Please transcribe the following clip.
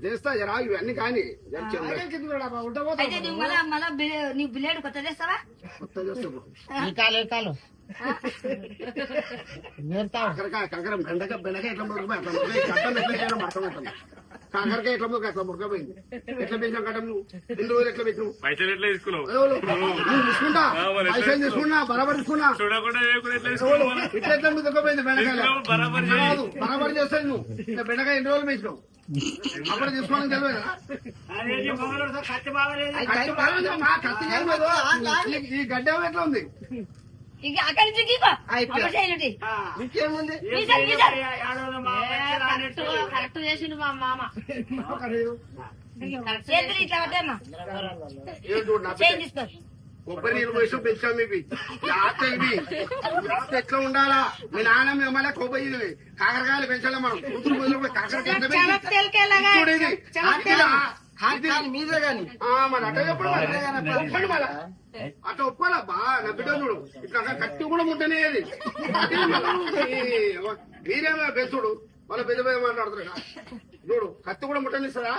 చేస్తా జరా ఇవన్నీ కానీ నీ బిలేడు కొత్త చేస్తావా? కాకర బెండకాయ ఎట్లా ముడకపోయి కాకరకాయ ఎట్లా అట్లా ముడకపోయింది. ఎట్లా పెంచాం కట్టం నువ్వు 2 రోజులు ఎట్లా పెట్టినావు? పైసలు ఎట్లా తీసుకున్నావు? తీసుకుంటా పైసలు తీసుకున్నా బరాబర్ తీసుకున్నా ఇట్లా ఎట్లా ముద్దకపోయింది బెండకాయలు బరాబర్ చేస్తాను నువ్వు. బెండకాయ 2 రోజులు పెంచినావు అప్పుడు తీసుకోవడం తెలియదు. ఈ గడ్డ ఎట్లా ఉంది? ఇంకా అక్కడి నుంచి కరెక్ట్ చేసిండు మా మామ. చేతులు ఇట్లా పట్టేమ్మా చేయించుకో. కొబ్బరి నీళ్ళు పోసి పెంచాం మీకు ఇవి ఎట్లా ఉండాలా? మీ నాన్న మేమన్నా కొబ్బరి కాకరకాయలు పెంచాలా మనం కూతురు మొదలు కాకరకాయ మీదే గాని మరి అట్లా చెప్పండి ఒప్పండి మళ్ళా అట్లా ఒప్పాలా బా నా బిడ్డ చూడు ఇట్లా కత్తి కూడా ముట్టనే మీరేమో పెంచుడు వాళ్ళ పెద్ద పెద్ద మాట్లాడుతున్నా చూడు కత్తి కూడా ముట్టనిస్తారా?